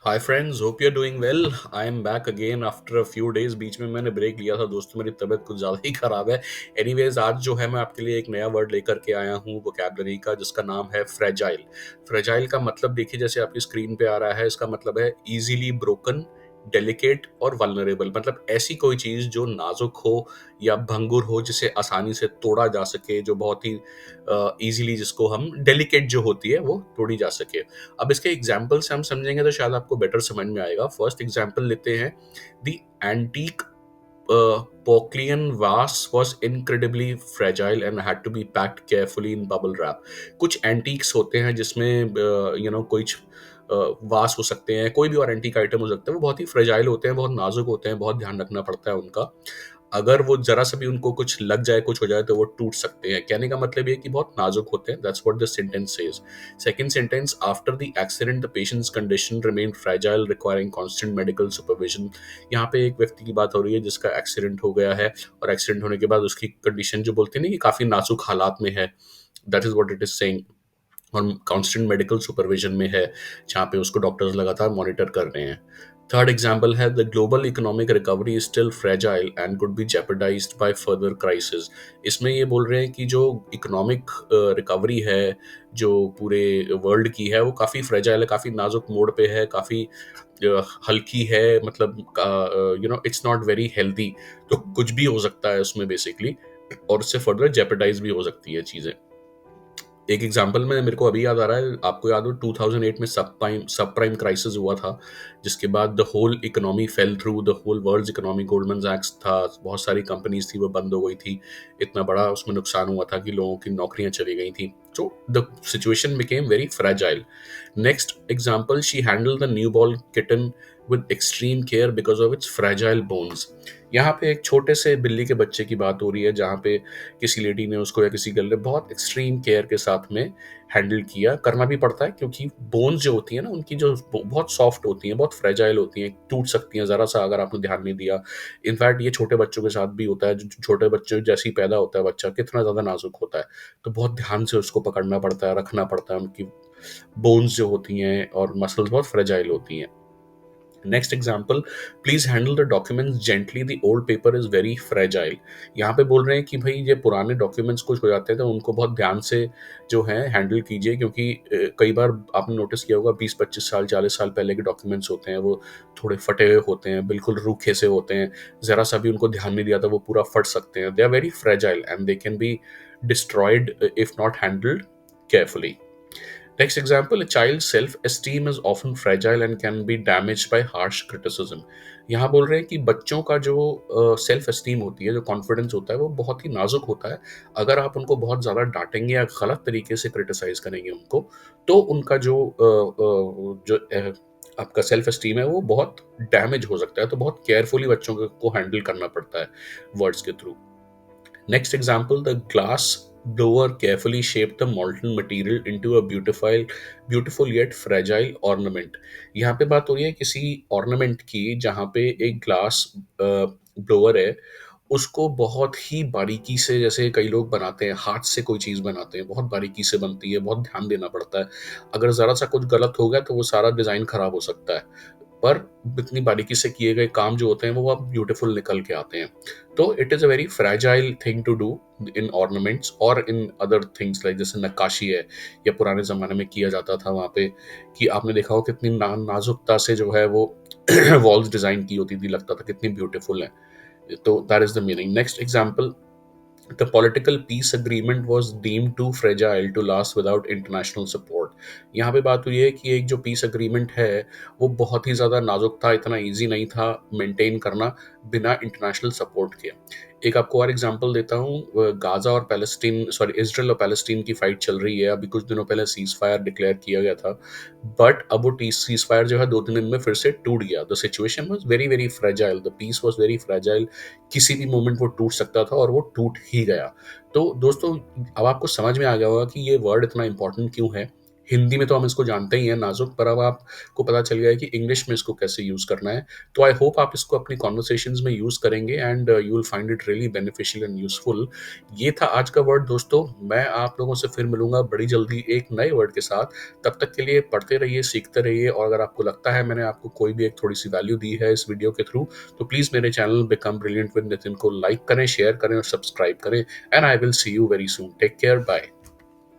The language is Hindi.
Hi friends, hope you are doing well. I am back again after a few days. बीच में मैंने ब्रेक लिया था दोस्तों, मेरी तबीयत कुछ ज़्यादा ही ख़राब है। एनीवेज, आज जो है मैं आपके लिए एक नया वर्ड लेकर के आया हूँ वोकैबलरी का, जिसका नाम है फ्रेजाइल। फ्रेजाइल का मतलब देखिए, जैसे आपकी स्क्रीन पे आ रहा है, इसका मतलब है इजीली ब्रोकन, डेलिकेट और वल्नरेबल। मतलब ऐसी कोई चीज़ जो नाजुक हो या भंगुर हो, जिसे आसानी से तोड़ा जा सके, जो बहुत ही इजीली, जिसको हम डेलिकेट जो होती है वो तोड़ी जा सके। अब इसके एग्जाम्पल से हम समझेंगे तो शायद आपको बेटर समझ में आएगा। फर्स्ट एग्जाम्पल लेते हैं। The antique Poclean vase was incredibly fragile and had to be packed carefully in bubble wrap। कुछ एंटीक्स होते हैं जिसमें कुछ वास हो सकते हैं, कोई भी और एंटीक आइटम हो सकता है, वो बहुत ही फ्रेजाइल होते हैं, बहुत नाजुक होते हैं, बहुत ध्यान रखना पड़ता है उनका। अगर वो जरा सा भी उनको कुछ लग जाए, कुछ हो जाए, तो वो टूट सकते हैं। कहने का मतलब ये है कि बहुत नाजुक होते हैं। That's what the sentence says. Second sentence, after the accident the patients condition remain fragile requiring constant medical supervision. यहाँ पे एक व्यक्ति की बात हो रही है जिसका एक्सीडेंट हो गया है, और एक्सीडेंट होने के बाद उसकी कंडीशन जो बोलते हैं ना कि काफी नाजुक हालात में है, that is what it is saying. और कांस्टेंट मेडिकल सुपरविजन में है, जहाँ पे उसको डॉक्टर्स लगातार मॉनिटर कर रहे हैं। थर्ड एग्जाम्पल है, the global economic recovery is still fragile and could be jeopardized by further crisis. इसमें ये बोल रहे हैं कि जो इकोनॉमिक रिकवरी है, जो पूरे वर्ल्ड की है, वो काफ़ी फ्रेजाइल है, काफ़ी नाजुक मोड़ पे है, काफ़ी हल्की है। मतलब इट्स नॉट वेरी हेल्दी। तो कुछ भी हो सकता है उसमें बेसिकली, और उससे फर्दर जेपरडाइज भी हो सकती है चीज़ें। एक एग्जांपल में मेरे को अभी याद आ रहा है, आपको याद हो 2008 में सब प्राइम क्राइसिस हुआ था, जिसके बाद the whole economy fell through, the whole world's economy, Goldman सैक्स था, बहुत सारी कंपनीज थी वो बंद हो गई थी। इतना बड़ा उसमें नुकसान हुआ था कि लोगों की नौकरियां चली गई थी। So the situation became very fragile. Next example, she handle the new born kitten with extreme care because of its fragile bones. यहाँ पे एक छोटे से बिल्ली के बच्चे की बात हो रही है, जहाँ पे किसी लेडी ने उसको या किसी गर्ल ने बहुत एक्सट्रीम केयर के साथ में हैंडल किया। करना भी पड़ता है, क्योंकि बोन्स जो होती है ना उनकी, जो बहुत सॉफ्ट होती हैं, बहुत फ्रेजाइल होती हैं, टूट सकती हैं ज़रा सा अगर आपने ध्यान नहीं दिया। इनफैक्ट ये छोटे बच्चों के साथ भी होता है। जो छोटे बच्चे जैसे ही पैदा होता है बच्चा, कितना ज़्यादा नाजुक होता है, तो बहुत ध्यान से उसको पकड़ना पड़ता है, रखना पड़ता है। उनकी बोन्स जो होती हैं और मसल्स बहुत फ्रेजाइल होती हैं। Next example, please handle the documents gently, the old paper is very fragile. यहाँ पे बोल रहे हैं कि भाई ये पुराने डॉक्यूमेंट्स कुछ हो जाते हैं तो उनको बहुत ध्यान से जो है हैंडल कीजिए, क्योंकि कई बार आपने नोटिस किया होगा 20-25 साल 40 साल पहले के डॉक्यूमेंट्स होते हैं, वो थोड़े फटे हुए होते हैं, बिल्कुल रूखे से होते हैं। जरा सा भी उनको ध्यान नहीं दिया तो वो पूरा फट सकते हैं। They are very fragile and they can be destroyed if not handled carefully. Next example, a child's self-esteem is often fragile and can be damaged by harsh criticism. यहाँ बोल रहे हैं कि बच्चों का जो सेल्फ एस्टीम होती है, जो कॉन्फिडेंस होता है, वो बहुत ही नाजुक होता है। अगर आप उनको बहुत ज़्यादा डांटेंगे या गलत तरीके से क्रिटिसाइज करेंगे उनको, तो उनका आपका सेल्फ एस्टीम है वो बहुत डैमेज हो सकता है। तो बहुत केयरफुली बच्चों को हैंडल करना पड़ता है वर्ड्स के through. Next example, the glass blower carefully shaped the molten material into a beautiful yet fragile ornament। यहाँ पे बात हो रही है किसी ornament की, जहाँ पे एक ग्लास ब्लोअर है, उसको बहुत ही बारीकी से, जैसे कई लोग बनाते हैं हाथ से, कोई चीज़ बनाते हैं बहुत बारीकी से बनती है, बहुत ध्यान देना पड़ता है। अगर ज़रा सा कुछ गलत हो गया तो वो सारा डिज़ाइन खराब हो सकता है। पर इतनी बारीकी से किए गए काम जो होते हैं वो अब ब्यूटीफुल निकल के आते हैं। तो it is a very fragile thing to do in ornaments और इन अदर थिंग्स, लाइक जैसे नक्काशी है, या पुराने ज़माने में किया जाता था वहाँ पे, कि आपने देखा हो कितनी नाजुकता से जो है वो वॉल्स डिज़ाइन की होती थी, लगता था कितनी ब्यूटीफुल है। तो that is the meaning. Next example, the political peace agreement was deemed too fragile to last without international support। यहाँ पे बात हुई है कि एक जो पीस अग्रीमेंट है वो बहुत ही ज़्यादा नाजुक था, इतना इजी नहीं था मेंटेन करना बिना इंटरनेशनल सपोर्ट के। एक आपको और एग्जांपल देता हूँ, गाजा और पैलेस्टीन, सॉरी, इजराइल और पैलेस्टीन की फाइट चल रही है। अभी कुछ दिनों पहले सीज फायर डिक्लेयर किया गया था, बट अब वो सीज फायर जो है 2-3 दिन में फिर से टूट गया। The situation was very very fragile, the piece was very fragile. किसी भी मोमेंट वो टूट सकता था, और वो टूट ही गया। तो दोस्तों, अब आपको समझ में आ गया होगा कि ये वर्ड इतना इंपॉर्टेंट क्यों है। हिंदी में तो हम इसको जानते ही हैं नाज़ुक, पर अब आपको पता चल गया है कि इंग्लिश में इसको कैसे यूज़ करना है। तो आई होप आप इसको अपनी कन्वर्सेशंस में यूज़ करेंगे and you will find it really beneficial and useful. ये था आज का वर्ड दोस्तों। मैं आप लोगों से फिर मिलूँगा बड़ी जल्दी एक नए वर्ड के साथ। तब तक के लिए पढ़ते रहिए, सीखते रहिए, और अगर आपको लगता है मैंने आपको कोई भी एक थोड़ी-सी वैल्यू दी है इस वीडियो के थ्रू, तो प्लीज़ मेरे channel become brilliant with Nitin को लाइक करें, शेयर करें और सब्सक्राइब करें, and I will see you very soon. Take care, bye.